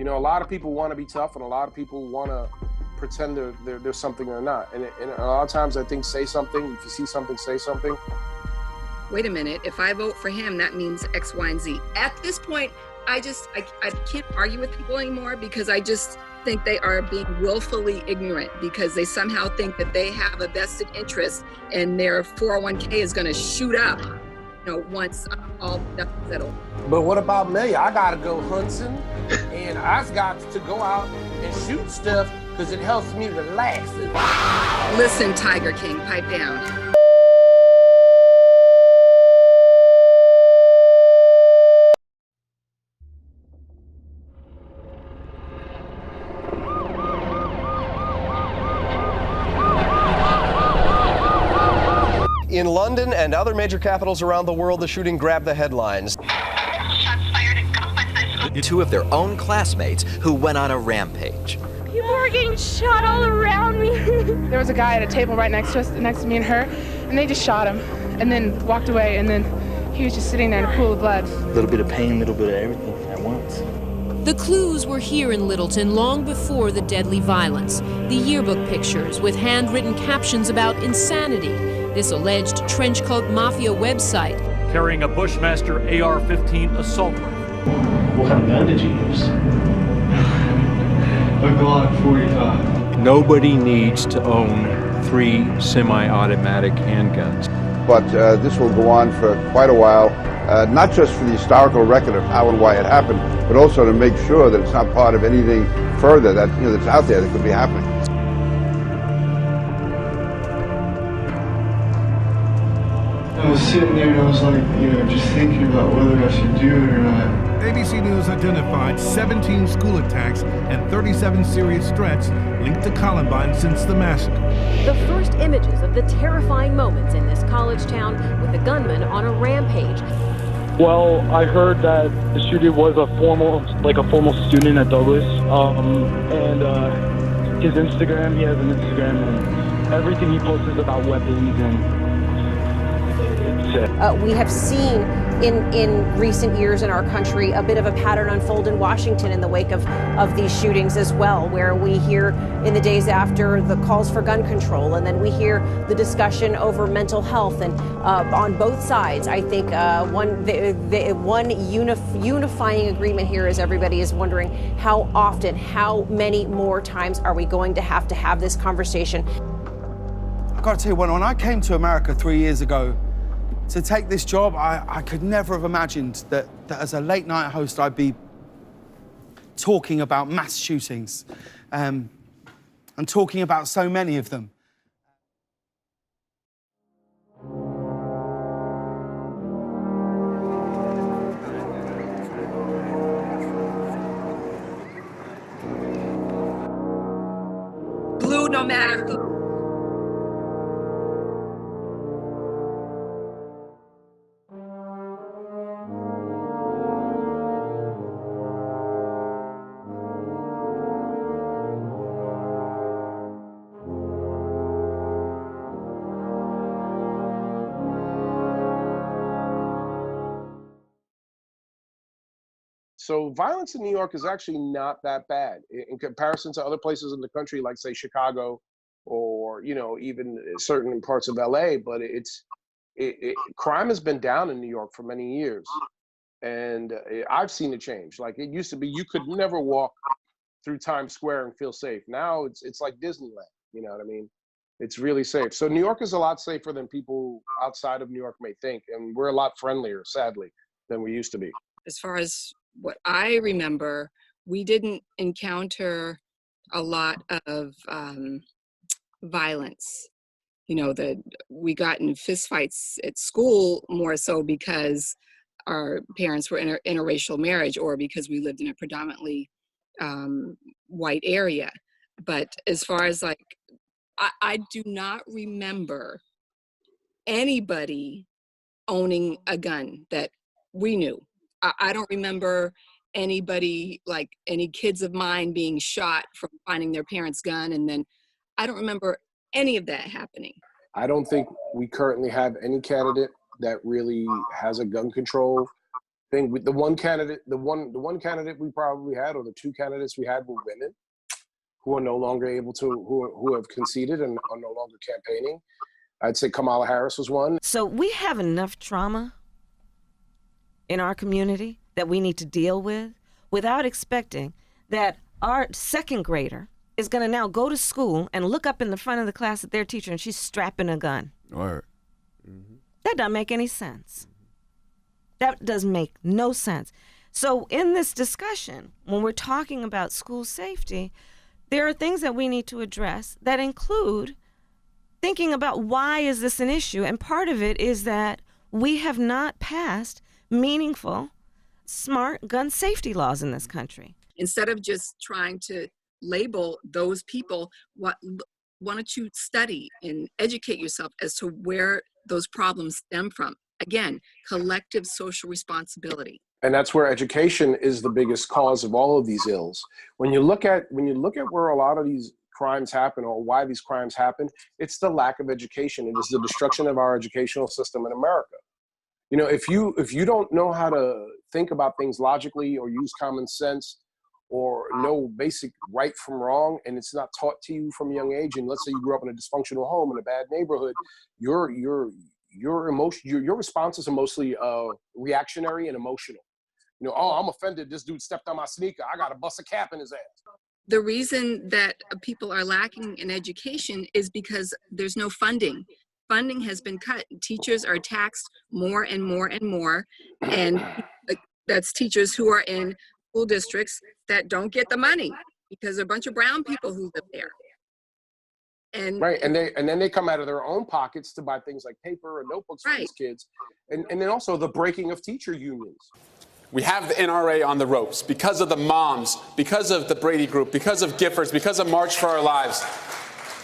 You know, a lot of people want to be tough, and a lot of people want to pretend they're something they're not. And a lot of times I think say something. If you see something, say something. Wait a minute, if I vote for him, that means X, Y, and Z. At this point, I can't argue with people anymore, because I just think they are being willfully ignorant, because they somehow think that they have a vested interest and their 401k is going to shoot up, once all stuff is settled. But what about me? I got to go hunting, and I've got to go out and shoot stuff because it helps me relax. Listen, Tiger King, pipe down. In London and other major capitals around the world, the shooting grabbed the headlines. Two of their own classmates who went on a rampage. People were getting shot all around me. There was a guy at a table right next to us, next to me and her, and they just shot him and then walked away, and then he was just sitting there in a pool of blood. A little bit of pain, a little bit of everything at once. The clues were here in Littleton long before the deadly violence. The yearbook pictures with handwritten captions about insanity. This alleged trenchcoat mafia website. Carrying a Bushmaster AR-15 assault rifle. What kind of gun did you use? A Glock 45. Nobody needs to own 3 semi-automatic handguns. But this will go on for quite a while, not just for the historical record of how and why it happened, but also to make sure that it's not part of anything further that that's out there that could be happening. I was sitting there and I was like, just thinking about whether I should do it or not. ABC News identified 17 school attacks and 37 serious threats linked to Columbine since the massacre. The first images of the terrifying moments in this college town with a gunman on a rampage. Well, I heard that the shooter was a formal student at Douglas, and his Instagram, he has an Instagram, and everything he posts is about weapons and we have seen in recent years in our country a bit of a pattern unfold in Washington in the wake of these shootings as well, where we hear in the days after the calls for gun control, and then we hear the discussion over mental health. And on both sides, I think one unifying agreement here is everybody is wondering how often, how many more times are we going to have this conversation? I've got to tell you, when I came to America 3 years ago, to take this job, I could never have imagined that as a late night host, I'd be talking about mass shootings and talking about so many of them. Blue no matter who. So violence in New York is actually not that bad in comparison to other places in the country, like say Chicago, or even certain parts of LA. But crime has been down in New York for many years, and I've seen it change. Like it used to be, you could never walk through Times Square and feel safe. Now it's like Disneyland. You know what I mean? It's really safe. So New York is a lot safer than people outside of New York may think, and we're a lot friendlier, sadly, than we used to be. As far as what I remember, we didn't encounter a lot of violence. We got in fistfights at school more so because our parents were in an interracial marriage, or because we lived in a predominantly white area. But as far as I do not remember anybody owning a gun that we knew. I don't remember anybody, like any kids of mine being shot from finding their parents' gun. And then I don't remember any of that happening. I don't think we currently have any candidate that really has a gun control thing. The one candidate we probably had, or the two candidates we had, were women who are no longer able to, who have conceded and are no longer campaigning. I'd say Kamala Harris was one. So we have enough trauma in our community that we need to deal with without expecting that our second grader is going to now go to school and look up in the front of the class at their teacher and she's strapping a gun. Or That doesn't make any sense. That does make no sense. So in this discussion, when we're talking about school safety, there are things that we need to address that include thinking about why is this an issue? And part of it is that we have not passed meaningful, smart gun safety laws in this country. Instead of just trying to label those people, why don't you study and educate yourself as to where those problems stem from? Again, collective social responsibility. And that's where education is the biggest cause of all of these ills. When you look at where a lot of these crimes happen, or why these crimes happen, it's the lack of education. It is the destruction of our educational system in America. You know, if you don't know how to think about things logically, or use common sense, or know basic right from wrong, and it's not taught to you from a young age, and let's say you grew up in a dysfunctional home in a bad neighborhood, your responses are mostly reactionary and emotional. You know, oh, I'm offended, this dude stepped on my sneaker, I gotta bust a cap in his ass. The reason that people are lacking in education is because there's no funding. Funding has been cut. Teachers are taxed more and more and more, and that's teachers who are in school districts that don't get the money because there are a bunch of brown people who live there. And right, and then they come out of their own pockets to buy things like paper and notebooks for these kids, and then also the breaking of teacher unions. We have the NRA on the ropes because of the moms, because of the Brady Group, because of Giffords, because of March for Our Lives.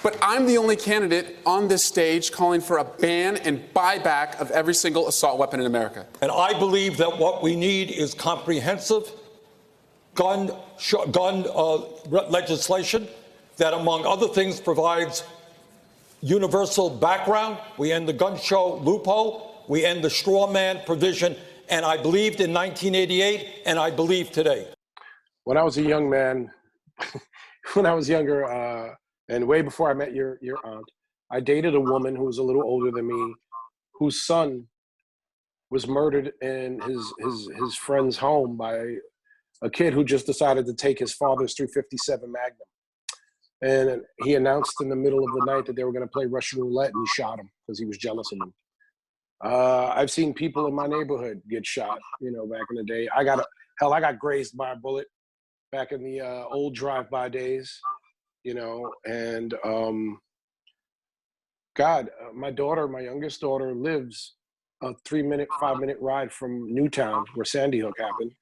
But I'm the only candidate on this stage calling for a ban and buyback of every single assault weapon in America. And I believe that what we need is comprehensive gun legislation that, among other things, provides universal background. We end the gun show loophole. We end the straw man provision. And I believed in 1988, and I believe today. When I was a young man, when I was younger, and way before I met your aunt, I dated a woman who was a little older than me, whose son was murdered in his friend's home by a kid who just decided to take his father's .357 Magnum. And he announced in the middle of the night that they were going to play Russian roulette, and he shot him because he was jealous of him. I've seen people in my neighborhood get shot, you know, back in the day. I got grazed by a bullet back in the old drive-by days, you know, and my youngest daughter lives a 5-minute ride from Newtown, where Sandy Hook happened.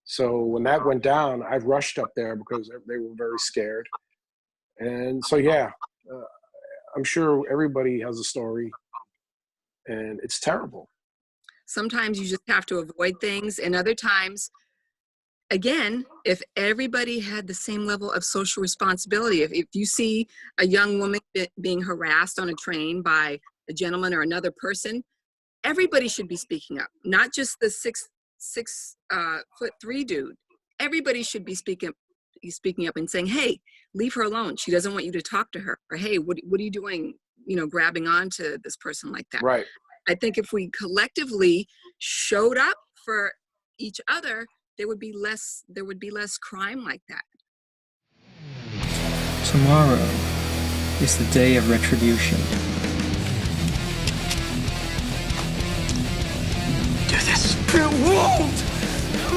So when that went down, I rushed up there because they were very scared. And so, yeah, I'm sure everybody has a story. And it's terrible. Sometimes you just have to avoid things, and other times, again, if everybody had the same level of social responsibility, if you see a young woman being harassed on a train by a gentleman or another person, everybody should be speaking up, not just the 6'3" dude. Everybody should be speaking up and saying, hey, leave her alone. She doesn't want you to talk to her. Or, hey, what are you doing? You know, grabbing onto this person like that. Right. I think if we collectively showed up for each other, there would be less crime like that. Tomorrow is the day of retribution. Do this. It won't!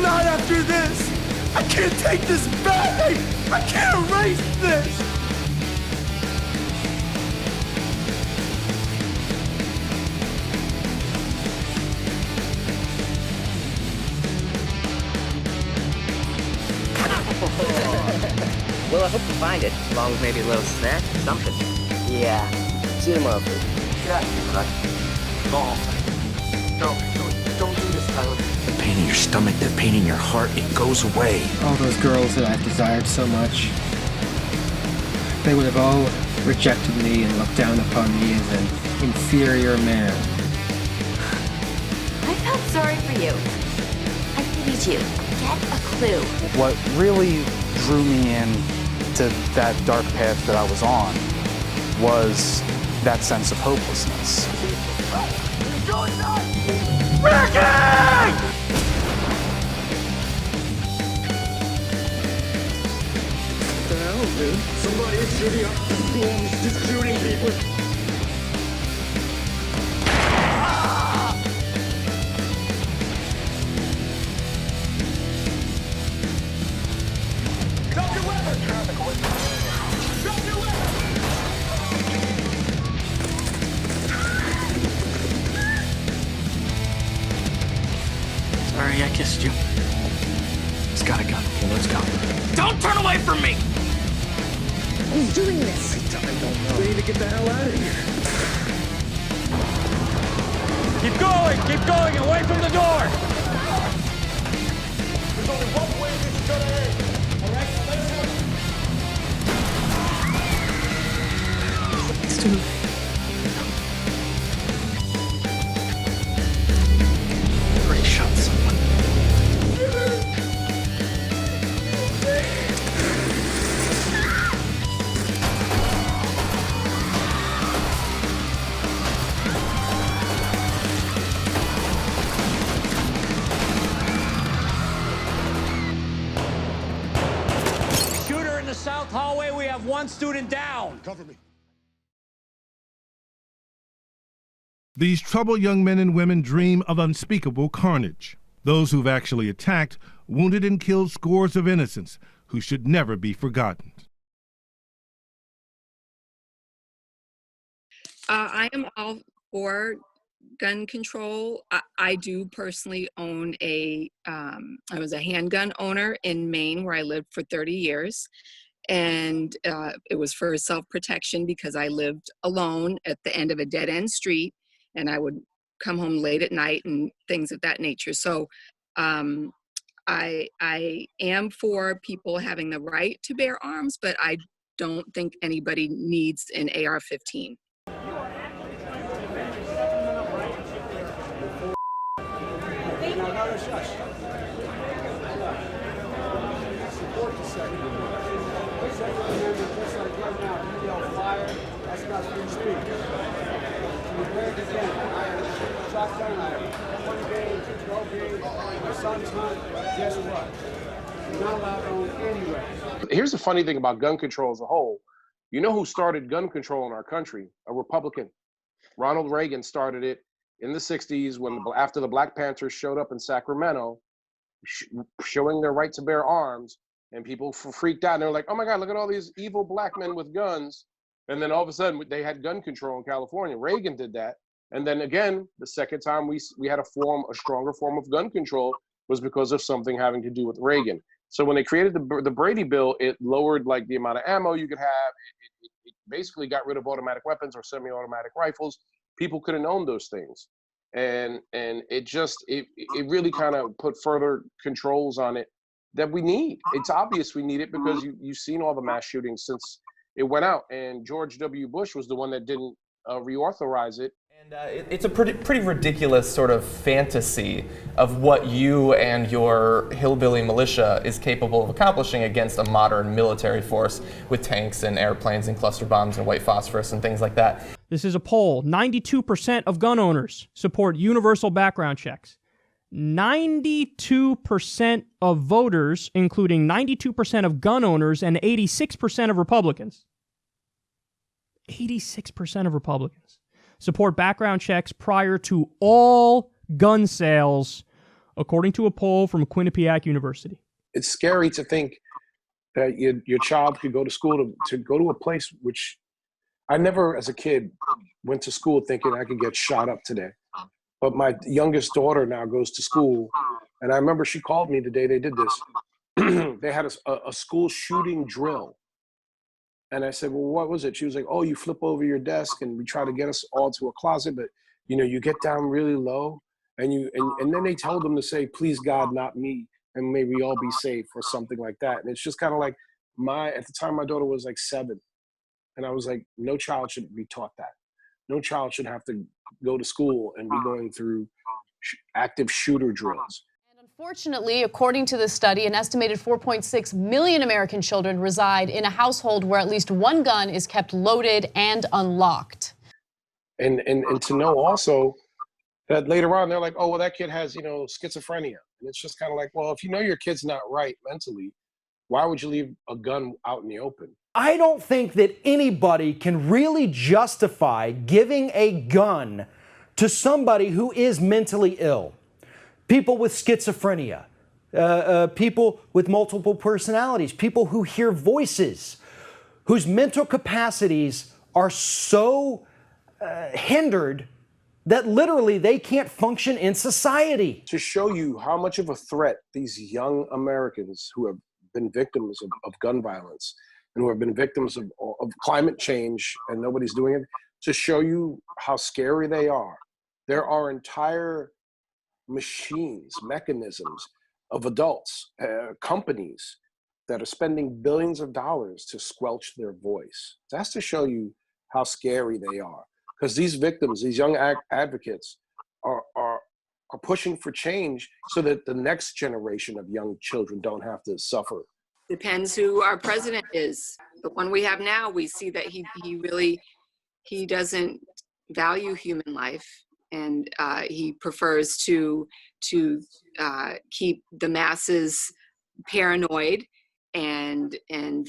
Not after this! I can't take this back! I can't erase this! Well, I hope you find it, along with maybe a little snack or something. Yeah. See you tomorrow, please. Yeah. Don't do this, Tyler. The pain in your stomach, the pain in your heart, it goes away. All those girls that I've desired so much, they would have all rejected me and looked down upon me as an inferior man. I felt sorry for you. need you. Get a clue. What really drew me in to that dark path that I was on was that sense of hopelessness. What the hell, dude? Somebody is shooting up the school and he's just shooting people. Drop your weapon! Drop your weapon! Sorry, I kissed you. He's got a gun. Okay, let's go. Don't turn away from me! Who's doing this? I don't know. We need to get the hell out of here. Keep going, away from the door! There's only one way this is gonna end. All right, let's go. It's too late. I already shot someone. Shooter in the south hallway. We have one student down. Cover me. These troubled young men and women dream of unspeakable carnage. Those who've actually attacked, wounded, and killed scores of innocents who should never be forgotten. I am all for gun control. I do personally own I was a handgun owner in Maine where I lived for 30 years. And it was for self-protection because I lived alone at the end of a dead-end street and I would come home late at night and things of that nature. So I am for people having the right to bear arms, but I don't think anybody needs an AR-15. That's not free speech. We break again. I have shotgun, I have 20 games, 12 games, my son's hunt. Guess what? You're not allowed to own anyway. Here's the funny thing about gun control as a whole. You know who started gun control in our country? A Republican. Ronald Reagan started it in the 60s after the Black Panthers showed up in Sacramento, showing their right to bear arms, and people freaked out. And they were like, oh my God, look at all these evil black men with guns. And then all of a sudden they had gun control in California. Reagan did that. And then again, the second time we had a stronger form of gun control was because of something having to do with Reagan. So when they created the Brady bill, it lowered like the amount of ammo you could have. It basically got rid of automatic weapons or semi-automatic rifles. People couldn't own those things. And it really kind of put further controls on it that we need. It's obvious we need it because you've seen all the mass shootings since it went out. And George W. Bush was the one that didn't reauthorize it. And it's a pretty ridiculous sort of fantasy of what you and your hillbilly militia is capable of accomplishing against a modern military force with tanks and airplanes and cluster bombs and white phosphorus and things like that. This is a poll. 92% of gun owners support universal background checks. 92% of voters, including 92% of gun owners and 86% of Republicans. 86% of Republicans support background checks prior to all gun sales, according to a poll from Quinnipiac University. It's scary to think that your child could go to school to go to a place which I never, as a kid, went to school thinking I could get shot up today. But my youngest daughter now goes to school, and I remember she called me the day they did this. They had a school shooting drill. And I said, well, what was it? She was like, oh, you flip over your desk and we try to get us all to a closet, but you get down really low and then they told them to say, please God, not me. And may we all be safe or something like that. And it's just kind of like at the time my daughter was like 7. And I was like, no child should be taught that. No child should have to go to school and be going through active shooter drills. Unfortunately, according to this study, an estimated 4.6 million American children reside in a household where at least one gun is kept loaded and unlocked. And to know also that later on they're like, oh, well, that kid has, schizophrenia. And it's just kind of like, well, if you know your kid's not right mentally, why would you leave a gun out in the open? I don't think that anybody can really justify giving a gun to somebody who is mentally ill. People with schizophrenia, people with multiple personalities, people who hear voices, whose mental capacities are so hindered that literally they can't function in society. To show you how much of a threat these young Americans who have been victims of gun violence and who have been victims of climate change and nobody's doing it, to show you how scary they are. There are entire machines, mechanisms of adults, companies that are spending billions of dollars to squelch their voice. That's to show you how scary they are. Because these victims, these young advocates are pushing for change so that the next generation of young children don't have to suffer. Depends who our president is. The one we have now, we see that he doesn't value human life, and he prefers to keep the masses paranoid and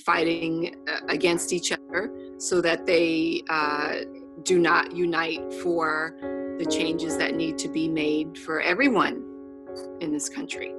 fighting against each other so that they do not unite for the changes that need to be made for everyone in this country.